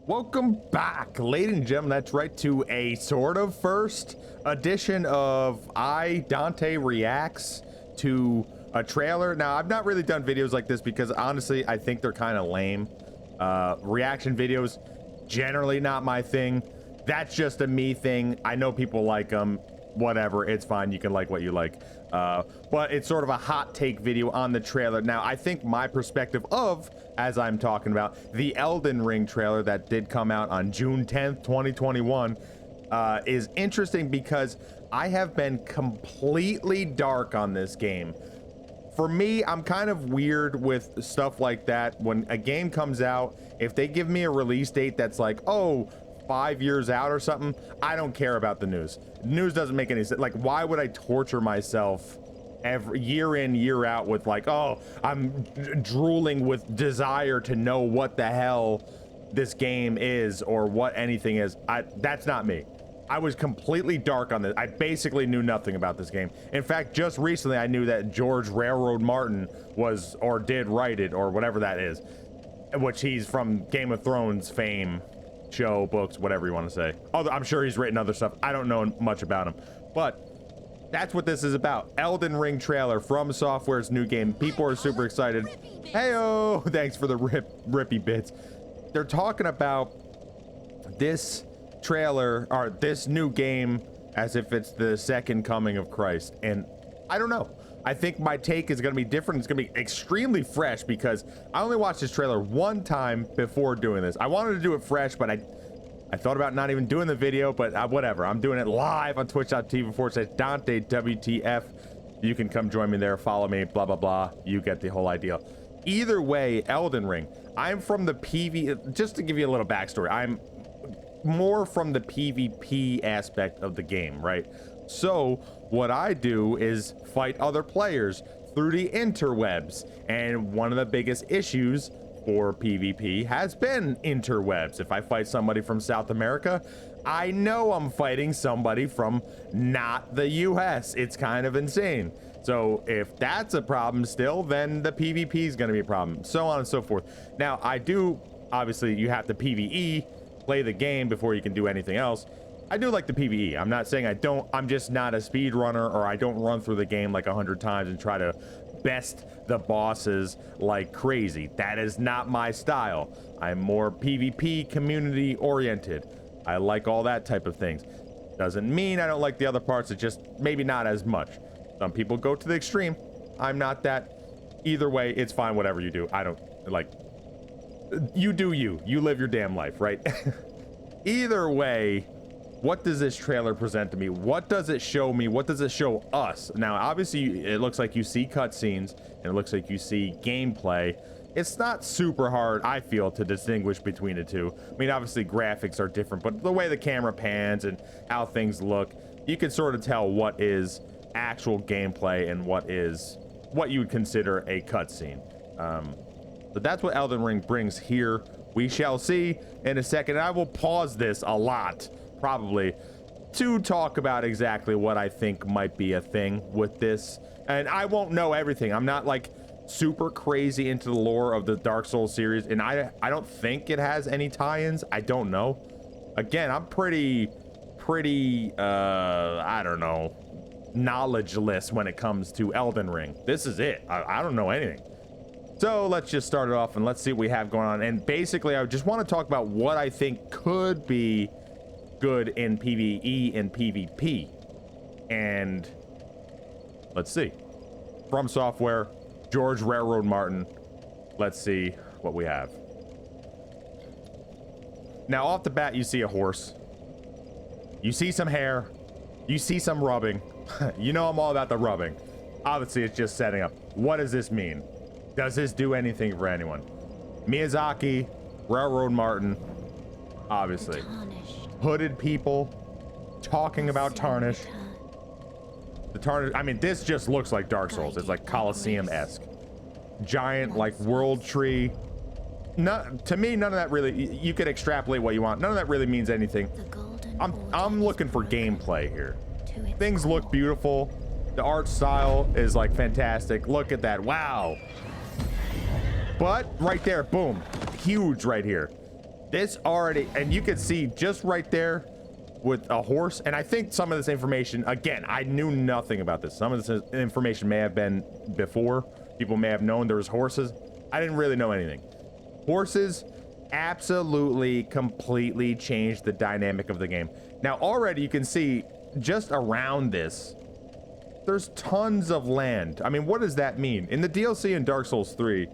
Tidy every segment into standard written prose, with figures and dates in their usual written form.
Welcome back, ladies and gentlemen. That's right, to a sort of first edition of Dante reacts to a trailer. Now, I've not really done videos like this because honestly, I think they're kind of lame. Reaction videos, generally not my thing. That's just a me thing. I know people like them. Whatever, it's fine. You can like what you like. But it's sort of a hot take video on the trailer. Now, I think my perspective of, as I'm talking about, the Elden Ring trailer that did come out on June 10th, 2021, is interesting because I have been completely dark on this game. For me, I'm kind of weird with stuff like that. When a game comes out, if they give me a release date that's like, oh, 5 years out or something, I don't care about the news. News doesn't make any sense. Like, why would I torture myself every year in, year out with like, oh, I'm drooling with desire to know what the hell this game is or what anything is. That's not me. I was completely dark on this. I basically knew nothing about this game. In fact, just recently I knew that George Railroad Martin was, or did write it, or whatever that is, which he's from Game of Thrones fame, show, books, whatever you want to say. Although I'm sure he's written other stuff. I don't know much about him, but that's what this is about. Elden Ring trailer from Software's new game. People are super excited. Heyo, thanks for the rippy bits. They're talking about this trailer, or this new game, as if it's the second coming of Christ. And I don't know. I think my take is going to be different. It's going to be extremely fresh because I only watched this trailer one time before doing this. I wanted to do it fresh, but I thought about not even doing the video, but whatever. I'm doing it live on twitch.tv/DanteWTF. You can come join me there, follow me, blah, blah, blah. You get the whole idea. Either way, Elden Ring. I'm from the PV, just to give you a little backstory, I'm more from the PvP aspect of the game, right? So what I do is fight other players through the interwebs, and one of the biggest issues for PvP has been interwebs. If I fight somebody from South America, I know I'm fighting somebody from not the US. It's kind of insane. So if that's a problem still, then the PvP is going to be a problem, so on and so forth. Now, I do, obviously you have to PvE, play the game before you can do anything else. I do like the PvE. I'm not saying I don't. I'm just not a speed runner, or I don't run through the game like 100 times and try to best the bosses like crazy. That is not my style. I'm more PvP community oriented. I like all that type of things. Doesn't mean I don't like the other parts. It's just maybe not as much. Some people go to the extreme. I'm not that. Either way, it's fine. Whatever you do. I don't like. You do you. You live your damn life, right? Either way, what does this trailer present to me? What does it show me? What does it show us? Now, obviously, it looks like you see cutscenes, and it looks like you see gameplay. It's not super hard, I feel, to distinguish between the two. I mean, obviously, graphics are different, but the way the camera pans and how things look, you can sort of tell what is actual gameplay and what you would consider a cutscene. But that's what Elden Ring brings here. We shall see in a second. I will pause this a lot, probably, to talk about exactly what I think might be a thing with this. And I won't know everything. I'm not like super crazy into the lore of the Dark Souls series, and I don't think it has any tie-ins. I don't know. Again, I'm pretty I don't know, knowledgeless when it comes to Elden Ring. This is it. I don't know anything. So let's just start it off and let's see what we have going on. And basically, I just want to talk about what I think could be good in PvE and PvP. And let's see. From Software, George Railroad Martin. Let's see what we have. Now, off the bat, you see a horse. You see some hair. You see some rubbing. You know I'm all about the rubbing. Obviously, it's just setting up. What does this mean? Does this do anything for anyone? Miyazaki, Railroad Martin, obviously. Hooded people talking about Tarnish. The Tarnish, I mean, this just looks like Dark Souls. It's like Colosseum-esque. Giant, like, world tree. To me, none of that really, you could extrapolate what you want. None of that really means anything. I'm looking for gameplay here. Things look beautiful. The art style is like fantastic. Look at that. Wow. But right there, boom, huge right here. This already, and you can see just right there with a horse, and I think some of this information, again, I knew nothing about this. Some of this information may have been before. People may have known there was horses. I didn't really know anything. Horses absolutely, completely changed the dynamic of the game. Now, already you can see just around this, there's tons of land. I mean, what does that mean? In the DLC in Dark Souls 3,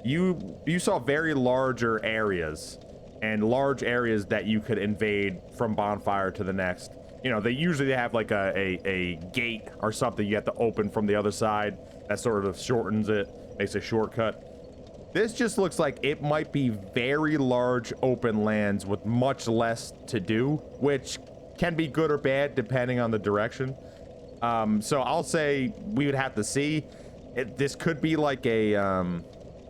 you saw very larger areas, and large areas that you could invade from bonfire to the next. You know, they usually have like a gate or something you have to open from the other side. That sort of shortens it, makes a shortcut. This just looks like it might be very large open lands with much less to do, which can be good or bad depending on the direction. So I'll say we would have to see. This could be like a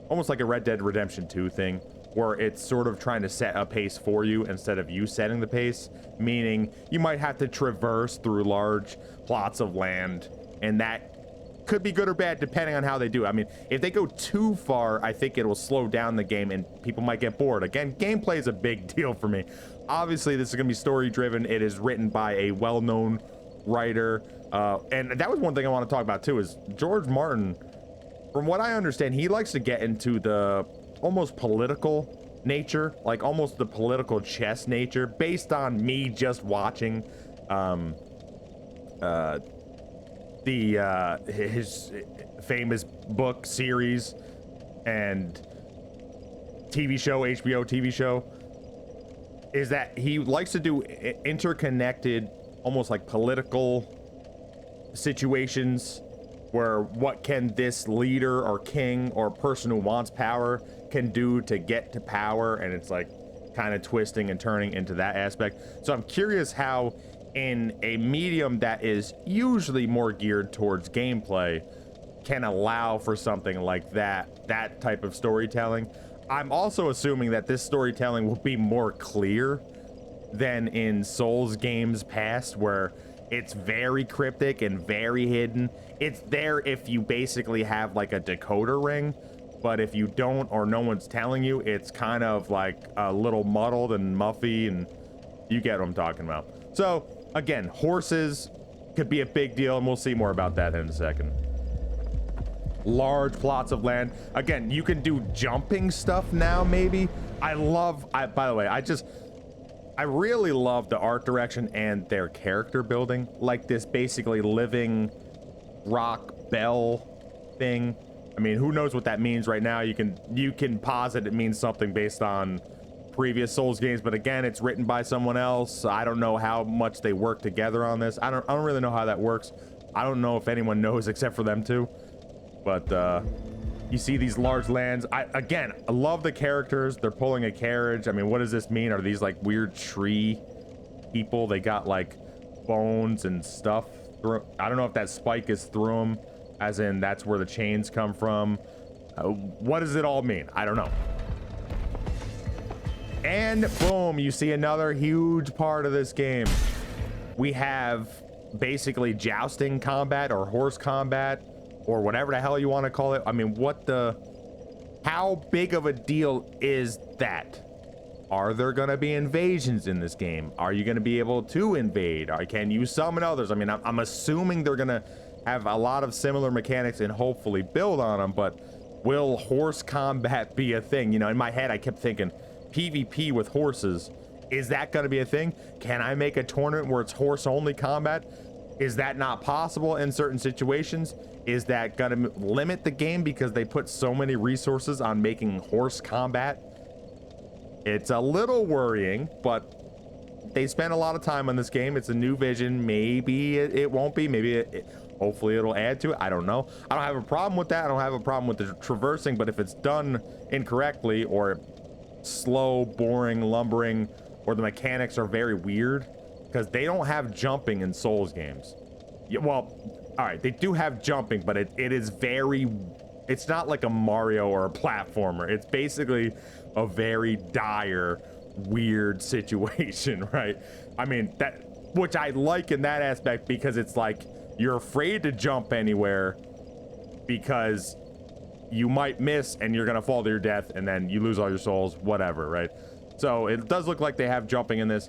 almost like a Red Dead Redemption 2 thing, where it's sort of trying to set a pace for you instead of you setting the pace, meaning you might have to traverse through large plots of land, and that could be good or bad depending on how they do. I mean, if they go too far, I think it will slow down the game and people might get bored. Again, gameplay is a big deal for me. Obviously, this is going to be story driven. It is written by a well-known writer, and that was one thing I want to talk about too, is George Martin. From what I understand, he likes to get into the almost political nature, like almost the political chess nature, based on me just watching his famous book series and TV show, HBO TV show, is that he likes to do interconnected, almost like political situations, where what can this leader or king or person who wants power can do to get to power, and it's like kind of twisting and turning into that aspect. So I'm curious how in a medium that is usually more geared towards gameplay can allow for something like that type of storytelling. I'm also assuming that this storytelling will be more clear than in Souls games past, where it's very cryptic and very hidden. It's there if you basically have like a decoder ring, but if you don't, or no one's telling you, it's kind of like a little muddled and muffy, and you get what I'm talking about. So again, horses could be a big deal, and we'll see more about that in a second. Large plots of land. Again, you can do jumping stuff now, maybe. By the way, I really love the art direction and their character building, like this basically living rock bell thing. I mean, who knows what that means right now? You can posit it means something based on previous Souls games, but again, it's written by someone else. I don't know how much they work together on this. I don't really know how that works. I don't know if anyone knows except for them too. But you see these large lands. I love the characters. They're pulling a carriage. I mean, what does this mean? Are these like weird tree people? They got like bones and stuff through. I don't know if that spike is through them, as in that's where the chains come from. What does it all mean? I don't know. And boom, you see another huge part of this game. We have basically jousting combat, or horse combat, or whatever the hell you want to call it. I mean, how big of a deal is that? Are there going to be invasions in this game? Are you going to be able to invade? Or can you summon others? I mean, I'm assuming they're going to have a lot of similar mechanics and hopefully build on them, but will horse combat be a thing? You know, in my head, I kept thinking PvP with horses. Is that going to be a thing? Can I make a tournament where it's horse only combat? Is that not possible in certain situations? Is that going to limit the game because they put so many resources on making horse combat? It's a little worrying, but they spent a lot of time on this game. It's a new vision. Maybe it won't be. Maybe hopefully it'll add to it. I don't know. I don't have a problem with that. I don't have a problem with the traversing, but if it's done incorrectly, or slow, boring, lumbering, or the mechanics are very weird, because they don't have jumping in Souls games. Yeah, well, all right, they do have jumping, but it is very, it's not like a Mario or a platformer. It's basically a very dire, weird situation, right? I mean, which I like in that aspect, because it's like you're afraid to jump anywhere because you might miss and you're gonna fall to your death, and then you lose all your souls, whatever, right? So it does look like they have jumping in this.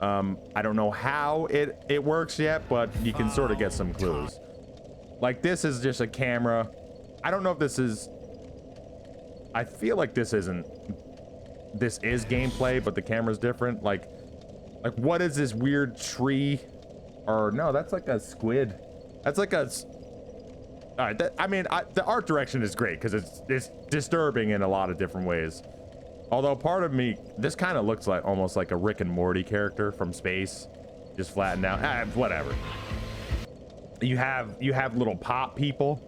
I don't know how it works yet, but you can sort of get some clues. Like this is just a camera. I don't know if this is, I feel like this is gameplay, but the camera's different. Like what is this weird tree? Or no, that's like a squid. That's like a, all right, the art direction is great because it's disturbing in a lot of different ways. Although part of me, this kind of looks like almost like a Rick and Morty character from space, just flattened out. Whatever. You have little pot people.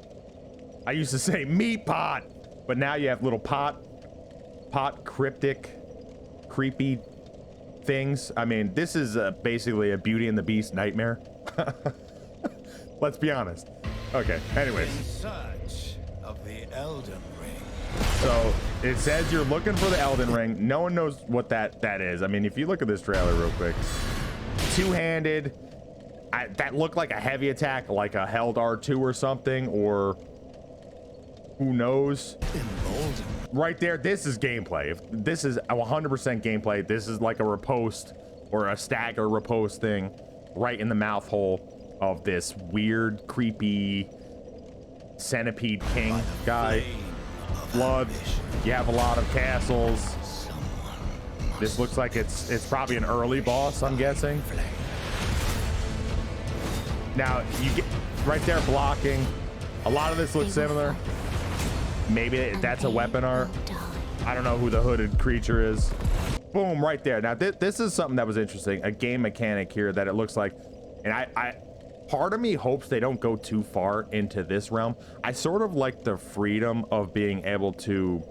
I used to say meat pot, but now you have little pot cryptic, creepy things. I mean, this is basically a Beauty and the Beast nightmare. Let's be honest. Okay. Anyways. In search of the Elden Ring. So it says you're looking for the Elden Ring. No one knows what that is. I mean, if you look at this trailer real quick, two-handed. That looked like a heavy attack, like a held R2 or something, or who knows. Right there, this is gameplay. If this is 100% gameplay, this is like a riposte or a stagger riposte thing right in the mouth hole of this weird, creepy centipede king guy. Blood. You have a lot of castles. This looks like it's probably an early boss, I'm guessing. Now you get right there blocking. A lot of this looks similar. Maybe that's a weapon art. I don't know who the hooded creature is. Boom, right there. Now this is something that was interesting. A game mechanic here that it looks like, and I part of me hopes they don't go too far into this realm. I sort of like the freedom of being able to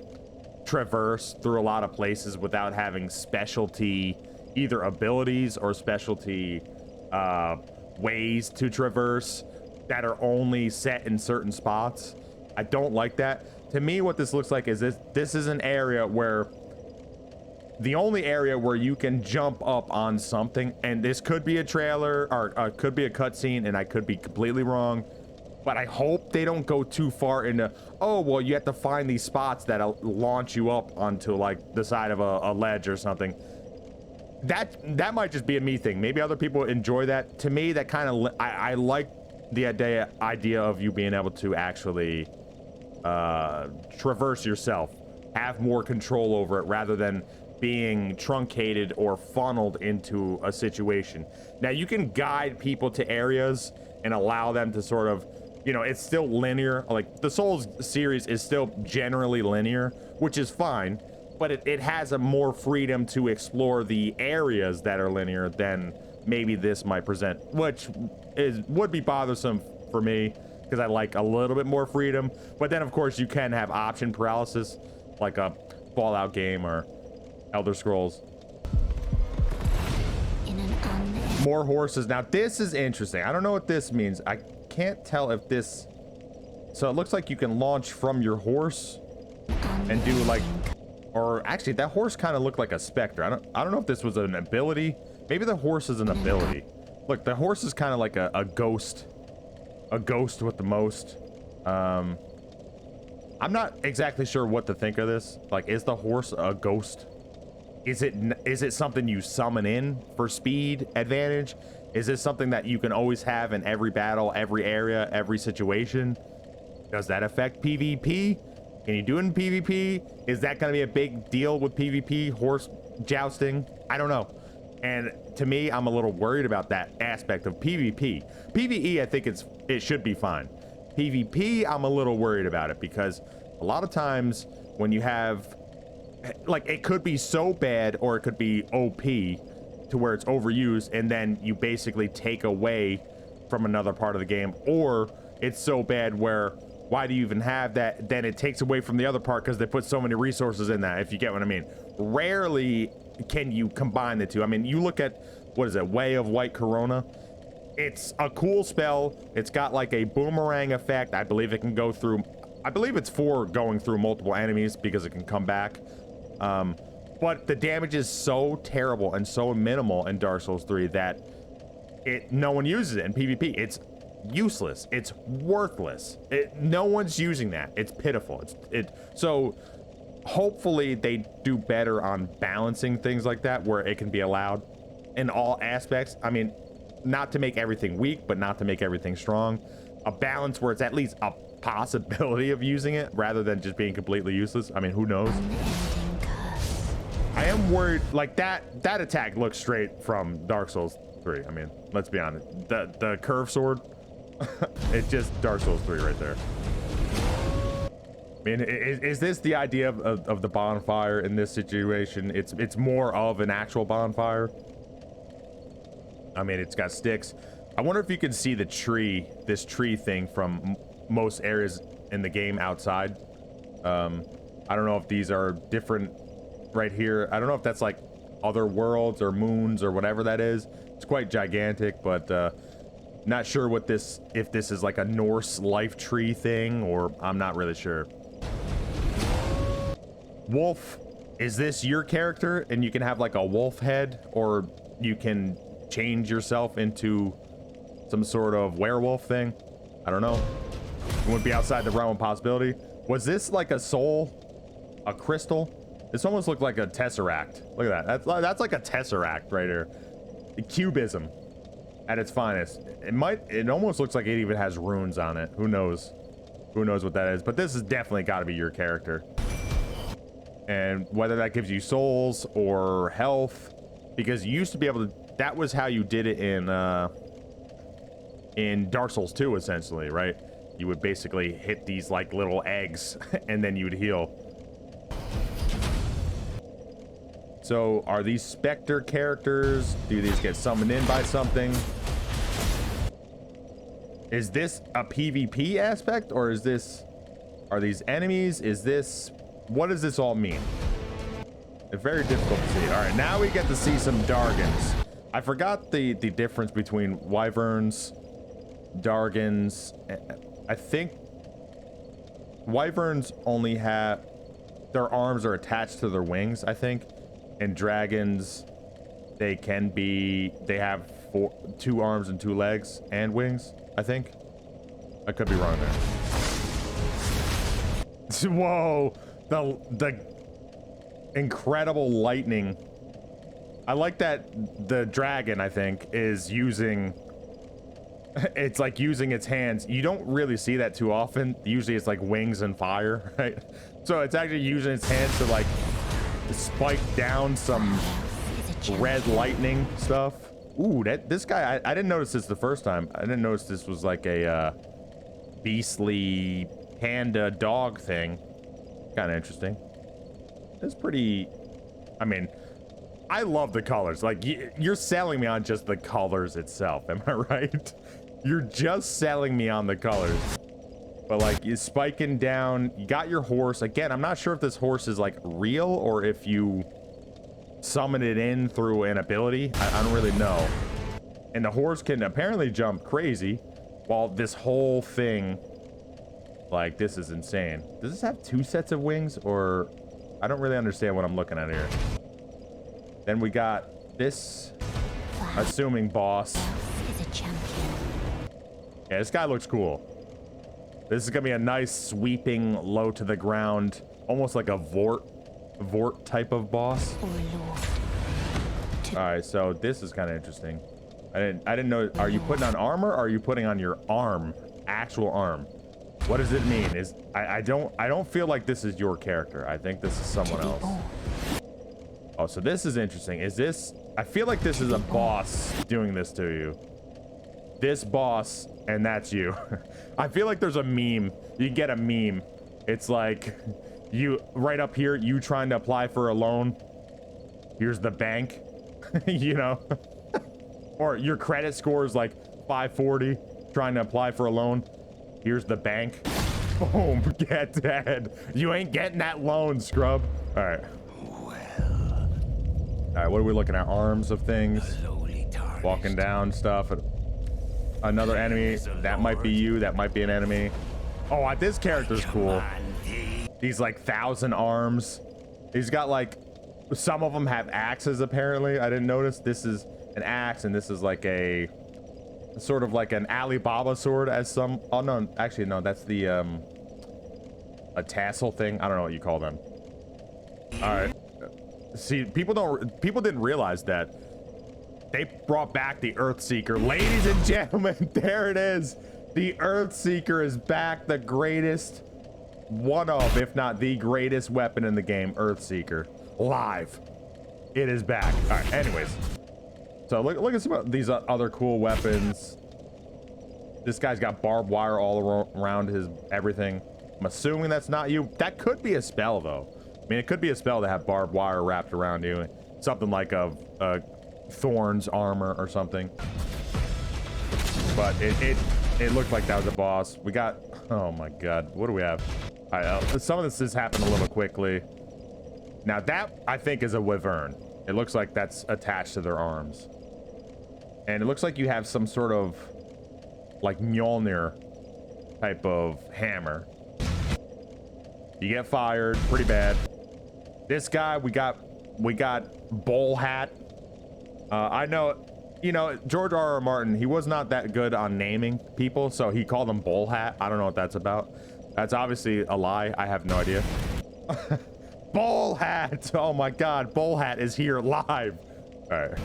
traverse through a lot of places without having specialty either abilities or specialty ways to traverse that are only set in certain spots. I don't like that. To me, what this looks like is this is an area where the only area where you can jump up on something, and this could be a trailer or could be a cutscene, and I could be completely wrong, but I hope they don't go too far into, oh, well, you have to find these spots that'll launch you up onto like the side of a ledge or something. That might just be a me thing. Maybe other people enjoy that. To me, that kind of, I like the idea of you being able to actually traverse yourself, have more control over it rather than being truncated or funneled into a situation. Now you can guide people to areas and allow them to sort of, you know, it's still linear. Like the Souls series is still generally linear, which is fine, but it has a more freedom to explore the areas that are linear than maybe this might present, which would be bothersome for me because I like a little bit more freedom. But then of course you can have option paralysis like a Fallout game or Elder Scrolls. More horses. Now this is interesting. I don't know what this means. I can't tell if this, so it looks like you can launch from your horse and do like, or actually that horse kind of looked like a specter. I don't know if this was an ability. Maybe the horse is an ability. Look, the horse is kind of like a ghost with the most. I'm not exactly sure what to think of this. Like, is the horse a ghost? Is it something you summon in for speed advantage? Is this something that you can always have in every battle, every area, every situation? Does that affect PvP? Can you do it in PvP? Is that going to be a big deal with PvP, horse jousting? I don't know. And to me, I'm a little worried about that aspect of PvP. PvE, I think it should be fine. PvP, I'm a little worried about it because a lot of times when you have, like, it could be so bad or it could be OP to where it's overused and then you basically take away from another part of the game, or it's so bad where why do you even have that? Then it takes away from the other part because they put so many resources in that, if you get what I mean. Rarely can you combine the two. I mean, you look at, what is it, Way of White Corona? It's a cool spell. It's got like a boomerang effect. I believe it can go through, I believe it's for going through multiple enemies because it can come back. But the damage is so terrible and so minimal in Dark Souls 3 that no one uses it in PvP. It's useless. It's worthless. No one's using that. It's pitiful. So hopefully they do better on balancing things like that, where it can be allowed in all aspects. I mean, not to make everything weak, but not to make everything strong. A balance where it's at least a possibility of using it rather than just being completely useless. I mean, who knows? I am worried, like that attack looks straight from Dark Souls 3. I mean, let's be honest. The curve sword, it's just Dark Souls 3 right there. I mean, is this the idea of the bonfire in this situation? It's more of an actual bonfire. I mean, it's got sticks. I wonder if you can see this tree thing from most areas in the game outside. I don't know if these are different right here. I don't know if that's like other worlds or moons or whatever that is. It's quite gigantic, but not sure what if this is like a Norse life tree thing, or I'm not really sure. Wolf, is this your character and you can have like a wolf head, or you can change yourself into some sort of werewolf thing? I don't know. It wouldn't be outside the realm of possibility. Was this like a soul, a crystal? This almost looked like a tesseract. Look at that. That's like a tesseract right here. The cubism at its finest. It almost looks like it even has runes on it. Who knows? Who knows what that is? But this has definitely got to be your character. And whether that gives you souls or health, because you used to be able to, that was how you did it in Dark Souls 2, essentially, right? You would basically hit these like little eggs and then you would heal. So are these Spectre characters? Do these get summoned in by something? Is this a PvP aspect, or are these enemies? What does this all mean? It's very difficult to see. All right, now we get to see some Dargans. I forgot the difference between wyverns, Dargans. I think wyverns only have, their arms are attached to their wings, I think. And dragons, they have 2 arms and 2 legs and wings, I think. I could be wrong there. Whoa, the incredible lightning. I like that the dragon, I think, is using, it's like using its hands. You don't really see that too often. Usually it's like wings and fire, right? So it's actually using its hands to like spike down some red lightning stuff. Ooh, this guy, I didn't notice this the first time. I didn't notice this was like a beastly panda dog thing. Kind of interesting. It's pretty, I mean, I love the colors. Like, you're selling me on just the colors itself, am I right? You're just selling me on the colors. But like, you're spiking down, you got your horse. Again, I'm not sure if this horse is like real or if you summon it in through an ability. I don't really know. And the horse can apparently jump crazy, while this whole thing, like, this is insane. Does this have 2 sets of wings, or I don't really understand what I'm looking at here. Then we got this assuming boss. Yeah, this guy looks cool. This is gonna be a nice sweeping low to the ground, almost like a Vort type of boss. All right, so this is kind of interesting. I didn't know. Are you putting on armor, or are you putting on your arm, actual arm? What does it mean? I don't feel like this is your character. I think this is someone else. Oh, so this is interesting. Is this, I feel like this is a boss doing this to you. This boss, and that's you. I feel like there's a meme. You get a meme. It's like, you, right up here, you trying to apply for a loan. Here's the bank, you know? Or your credit score is like 540, trying to apply for a loan. Here's the bank. Boom, get dead. You ain't getting that loan, scrub. All right. All right, what are we looking at? Arms of things. Walking down stuff. Another enemy. That might be you. That might be an enemy. Oh, this character's cool. These like 1,000 arms. He's got like, some of them have axes apparently. I didn't notice. This is an axe, and this is like a sort of like an Alibaba sword, as some, oh no, actually no, that's the a tassel thing. I don't know what you call them. All right. See, people didn't realize that they brought back the Earthseeker. Ladies and gentlemen, there it is. The Earthseeker is back. The greatest, one of, if not the greatest weapon in the game, Earthseeker. Live. It is back. All right, anyways. So look at some of these other cool weapons. This guy's got barbed wire all around his everything. I'm assuming that's not you. That could be a spell, though. I mean, it could be a spell to have barbed wire wrapped around you. Something like a Thorn's armor or something. But it looked like that was a boss. We got, oh my god, what do we have? All right, some of this has happened a little quickly. Now that I think is a wyvern. It looks like that's attached to their arms. And it looks like you have some sort of like Mjolnir type of hammer. You get fired pretty bad. This guy, we got Bull Hat. I know, you know, George R.R. Martin, he was not that good on naming people, so he called them Bull Hat. I don't know what that's about. That's obviously a lie. I have no idea. Bull Hat. Oh my god, Bull Hat is here live. All right.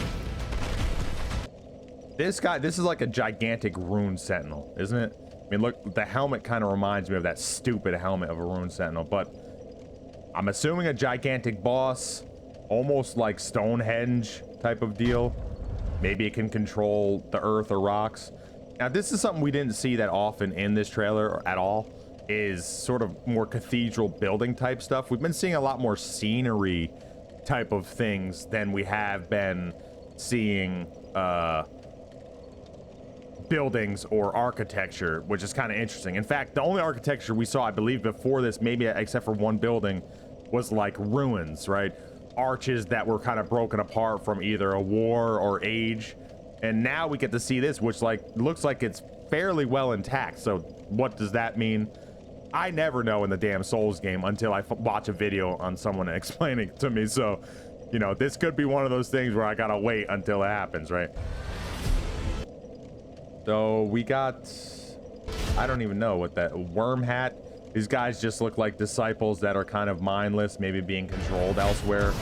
This guy, this is like a gigantic rune sentinel, isn't it? I mean, look, the helmet kind of reminds me of that stupid helmet of a rune sentinel, but I'm assuming a gigantic boss, almost like Stonehenge type of deal. Maybe it can control the earth or rocks. Now, this is something we didn't see that often in this trailer at all, is sort of more cathedral building type stuff. We've been seeing a lot more scenery type of things than we have been seeing buildings or architecture, which is kind of interesting. In fact, the only architecture we saw, I believe, before this, maybe except for one building, was like ruins, right? Arches that were kind of broken apart from either a war or age. And now we get to see this, which like looks like it's fairly well intact. So what does that mean? I never know in the damn Souls game until I watch a video on someone explaining it to me. So, you know, this could be one of those things where I gotta wait until it happens, right? So we got, I don't even know what that, worm hat. These guys just look like disciples that are kind of mindless, maybe being controlled elsewhere.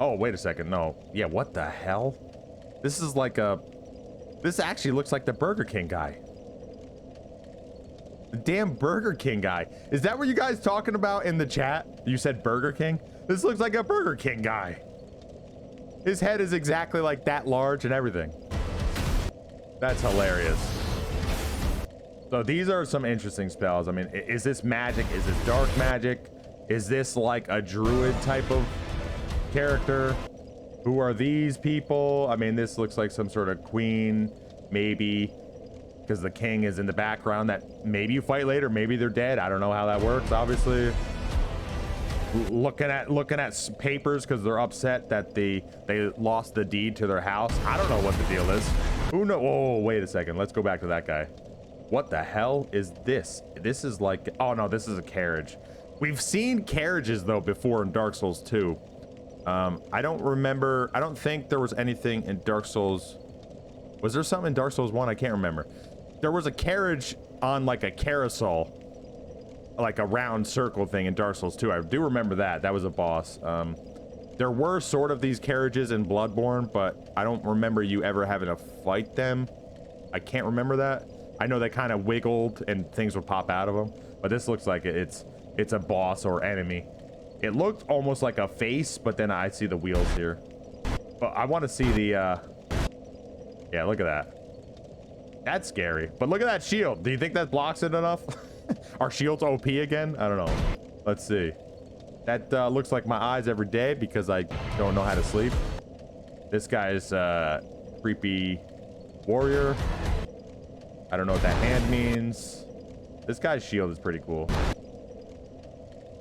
Oh, wait a second. No. Yeah, what the hell? This is like a, this actually looks like the Burger King guy. The damn Burger King guy. Is that what you guys talking about in the chat? You said Burger King? This looks like a Burger King guy. His head is exactly like that large and everything. That's hilarious. So these are some interesting spells. I mean, is this magic? Is this dark magic? Is this like a druid type of character? Who are these people? I mean, this looks like some sort of queen, maybe, because the king is in the background that maybe you fight later. Maybe they're dead. I don't know how that works, obviously. Looking at papers because they're upset that they lost the deed to their house. I don't know what the deal is. Who knows? Oh, wait a second. Let's go back to that guy. What the hell is this? This is like, oh no, this is a carriage. We've seen carriages though before in Dark Souls 2. I don't remember. I don't think there was anything in Dark Souls. Was there something in Dark Souls 1? I can't remember. There was a carriage on like a carousel, like a round circle thing in Dark Souls 2. I do remember that. That was a boss. There were sort of these carriages in Bloodborne, but I don't remember you ever having to fight them. I can't remember that. I know they kind of wiggled and things would pop out of them, but this looks like it's a boss or enemy. It looked almost like a face, but then I see the wheels here. But I want to see the, yeah, look at that. That's scary. But look at that shield. Do you think that blocks it enough? Are shields OP again? I don't know. Let's see. That looks like my eyes every day because I don't know how to sleep. This guy's creepy warrior. I don't know what that hand means. This guy's shield is pretty cool.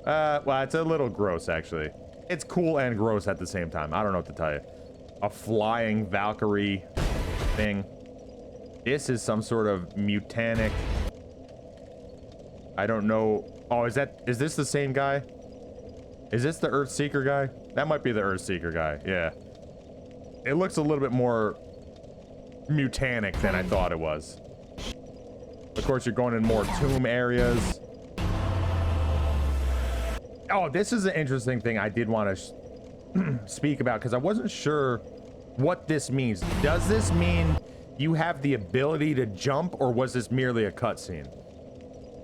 Well, it's a little gross, actually. It's cool and gross at the same time. I don't know what to tell you. A flying Valkyrie thing. This is some sort of mutanic. I don't know. Oh, is this the same guy? Is this the Earthseeker guy? That might be the Earthseeker guy. Yeah. It looks a little bit more mutanic than I thought it was. Of course, you're going in more tomb areas. Oh, this is an interesting thing I did want to speak about, because I wasn't sure what this means. Does this mean you have the ability to jump, or was this merely a cutscene?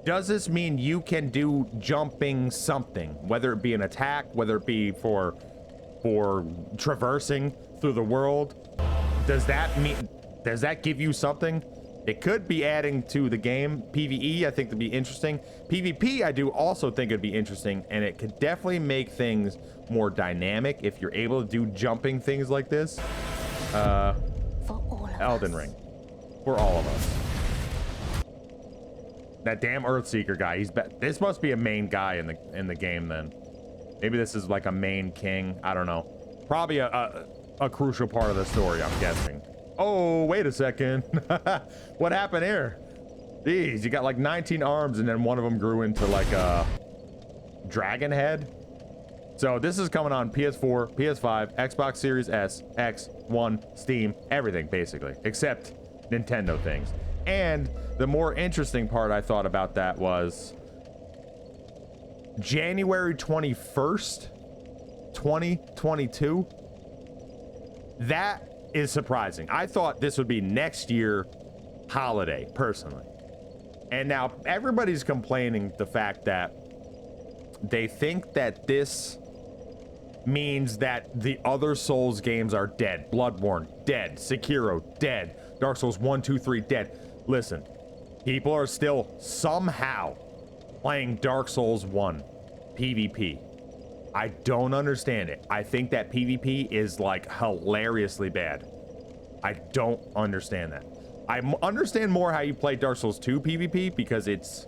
Does this mean you can do jumping something, whether it be an attack, whether it be for traversing through the world? Does that give you something? It could be adding to the game. PvE, I think, would be interesting. PvP, I do also think it'd be interesting, and it could definitely make things more dynamic if you're able to do jumping things like this. For all of Elden us. Ring. For all of us. That damn Earthseeker guy, this must be a main guy in the game then. Maybe this is like a main king, I don't know. Probably a crucial part of the story, I'm guessing. Oh, wait a second. What happened here? Jeez, you got like 19 arms and then one of them grew into like a dragon head. So this is coming on PS4, PS5, Xbox Series S, X, One, Steam, everything basically, except Nintendo things. And the more interesting part I thought about that was January 21st, 2022. That is surprising. I thought this would be next year holiday, personally. And now everybody's complaining the fact that they think that this means that the other Souls games are dead. Bloodborne, dead. Sekiro, dead. Dark Souls 1, 2, 3, dead. Listen, people are still somehow playing Dark Souls 1 PvP. I don't understand it. I think that PvP is like hilariously bad. I don't understand that. I understand more how you play Dark Souls 2 PvP because it's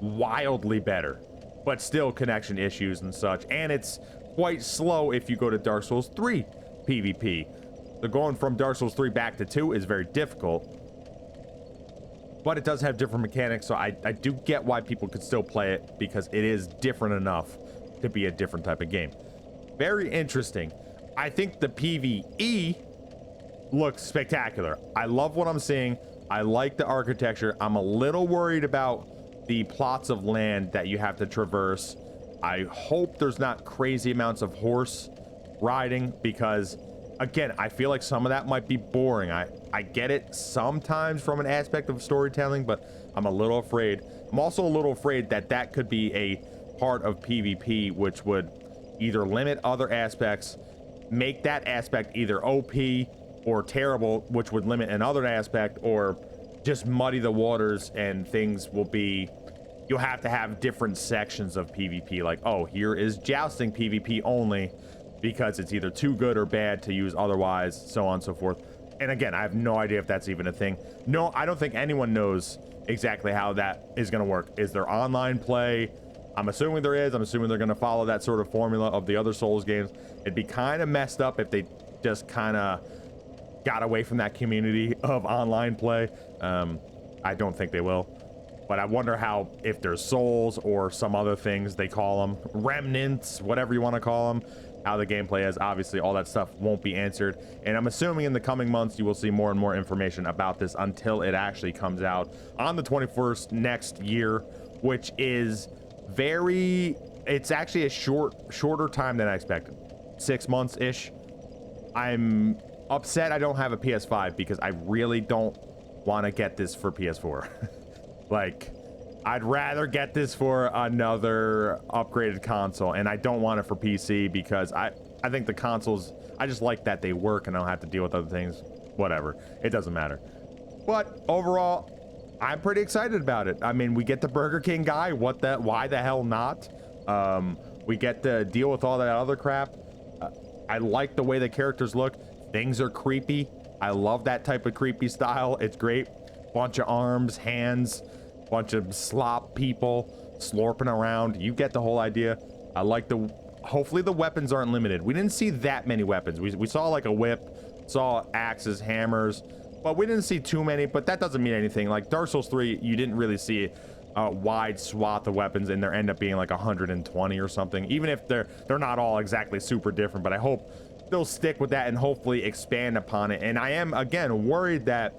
wildly better, but still connection issues and such. And it's quite slow if you go to Dark Souls 3 PvP. So going from Dark Souls 3 back to 2 is very difficult, but it does have different mechanics. So I do get why people could still play it because it is different enough to be a different type of game. Very interesting. I think the PvE looks spectacular. I love what I'm seeing. I like the architecture. I'm a little worried about the plots of land that you have to traverse. I hope there's not crazy amounts of horse riding because, again, I feel like some of that might be boring. I get it sometimes from an aspect of storytelling, but I'm a little afraid. I'm also a little afraid that that could be a part of PvP, which would either limit other aspects, make that aspect either OP or terrible, which would limit another aspect, or just muddy the waters and things will be, you'll have to have different sections of PvP. Like, oh, here is jousting PvP only because it's either too good or bad to use otherwise, so on and so forth. And again, I have no idea if that's even a thing. No, I don't think anyone knows exactly how that is going to work. Is there online play? I'm assuming there is. I'm assuming they're going to follow that sort of formula of the other Souls games. It'd be kind of messed up if they just kind of got away from that community of online play. I don't think they will. But I wonder how, if there's souls or some other things they call them, remnants, whatever you want to call them, how the gameplay is. Obviously, all that stuff won't be answered. And I'm assuming in the coming months, you will see more and more information about this until it actually comes out on the 21st next year, which is very, it's actually a shorter time than I expected. 6 months-ish. I'm upset I don't have a PS5 because I really don't want to get this for PS4. Like, I'd rather get this for another upgraded console, and I don't want it for PC because I think the consoles, I just like that they work and I don't have to deal with other things. Whatever, it doesn't matter. But overall, I'm pretty excited about it. I mean, we get the Burger King guy. Why the hell not? We get to deal with all that other crap. I like the way the characters look. Things are creepy. I love that type of creepy style. It's great. Bunch of arms, hands, bunch of slop people slurping around. You get the whole idea. I like hopefully the weapons aren't limited. We didn't see that many weapons. We saw like a whip, saw axes, hammers, but we didn't see too many, but that doesn't mean anything. Like Dark Souls 3, you didn't really see a wide swath of weapons, and there end up being like 120 or something, even if they're not all exactly super different. But I hope they'll stick with that and hopefully expand upon it. And I am, again, worried that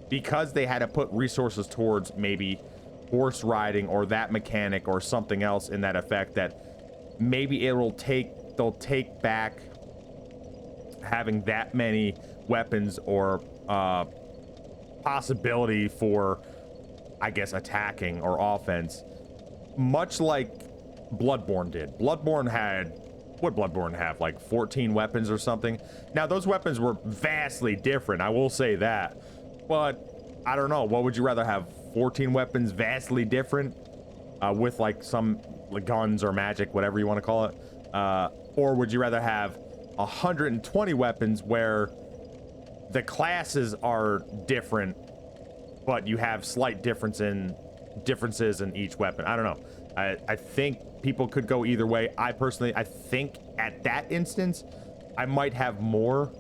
because they had to put resources towards maybe horse riding or that mechanic or something else in that effect, that maybe they'll take back having that many weapons or possibility for, I guess, attacking or offense, much like Bloodborne did. Bloodborne had, what did Bloodborne have, like 14 weapons or something? Now those weapons were vastly different, I will say that, but I don't know, what would you rather have? 14 weapons vastly different with like some guns or magic, whatever you want to call it, or would you rather have 120 weapons where the classes are different, but you have slight differences in each weapon? I don't know. I think people could go either way. I think at that instance, I might have more.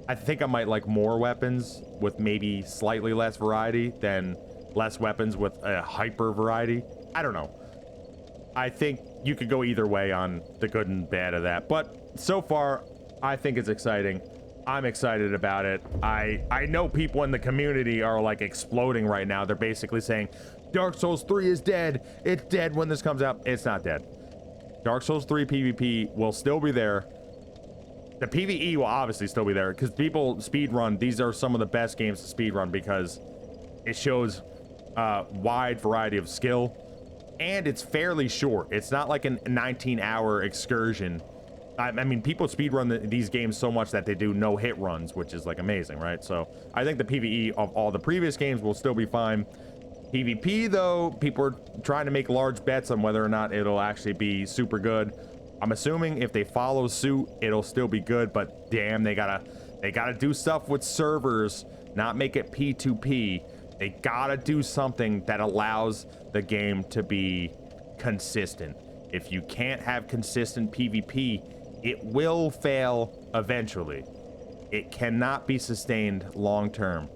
I think I might like more weapons with maybe slightly less variety than less weapons with a hyper variety. I don't know. I think you could go either way on the good and bad of that. But so far, I think it's exciting. I'm excited about it. I know people in the community are like exploding right now. They're basically saying, Dark Souls 3 is dead. It's dead when this comes out. It's not dead. Dark Souls 3 PvP will still be there. The PvE will obviously still be there because people speedrun. These are some of the best games to speedrun because it shows wide variety of skill, and it's fairly short. It's not like a 19-hour excursion. I mean, people speedrun these games so much that they do no hit runs, which is like amazing, right? So I think the PvE of all the previous games will still be fine. PvP though, people are trying to make large bets on whether or not it'll actually be super good. I'm assuming if they follow suit, it'll still be good, but damn, they gotta do stuff with servers, not make it P2P. They gotta do something that allows the game to be consistent. If you can't have consistent PvP, it will fail eventually. It cannot be sustained long term.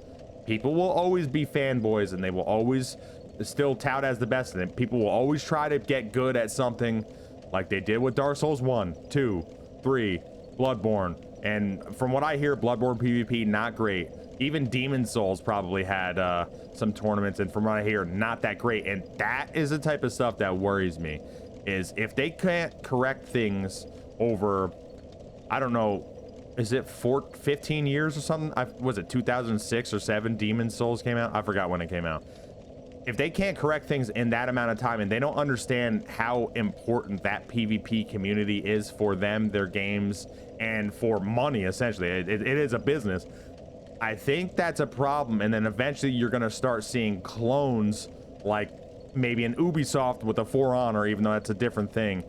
People will always be fanboys and they will always still tout as the best in it. People will always try to get good at something like they did with Dark Souls 1, 2, 3, Bloodborne. And from what I hear, Bloodborne PvP, not great. Even Demon Souls probably had some tournaments, and from what I hear, not that great. And that is the type of stuff that worries me, is if they can't correct things over, I don't know, is it 15 years or something? Was it 2006 or 7 Demon Souls came out? I forgot when it came out. If they can't correct things in that amount of time and they don't understand how important that PvP community is for them, their games, and for money, essentially, it is a business. I think that's a problem. And then eventually you're going to start seeing clones like maybe an Ubisoft with a For Honor, even though that's a different thing.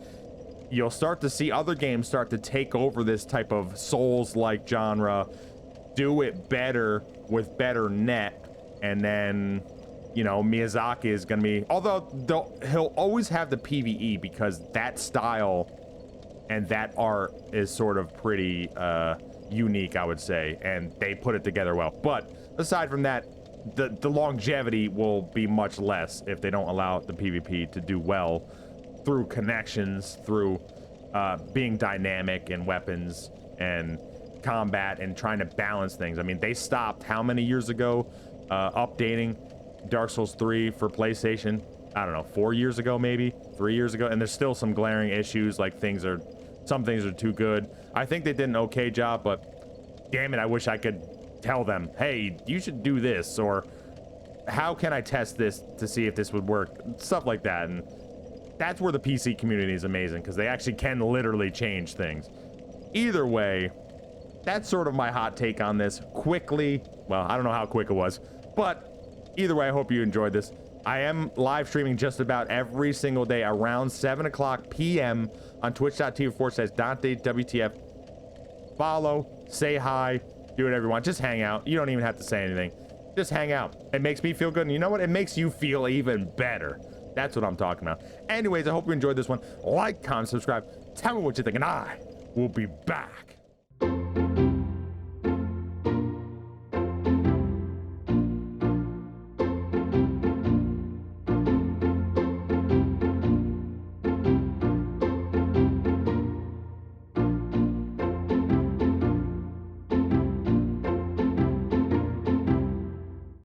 You'll start to see other games start to take over this type of Souls-like genre, do it better with better net, and then, you know, Miyazaki is going to be, although he'll always have the PvE because that style and that art is sort of pretty unique, I would say, and they put it together well. But aside from that, the longevity will be much less if they don't allow the PvP to do well through connections, through being dynamic in weapons and combat and trying to balance things. I mean, they stopped how many years ago updating Dark Souls 3 for PlayStation? I don't know, 4 years ago, maybe 3 years ago, and there's still some glaring issues, like some things are too good. I think they did an okay job, but damn it, I wish I could tell them, hey, you should do this, or how can I test this to see if this would work, stuff like that. And that's where the PC community is amazing, because they actually can literally change things. Either way, that's sort of my hot take on this. Quickly, well, I don't know how quick it was, but either way, I hope you enjoyed this. I am live streaming just about every single day around 7 o'clock p.m. on twitch.tv/DanteWTF. Follow, say hi, do whatever you want. Just hang out. You don't even have to say anything. Just hang out. It makes me feel good, and you know what? It makes you feel even better. That's what I'm talking about. Anyways, I hope you enjoyed this one. Like, comment, subscribe. Tell me what you think, and I will be back.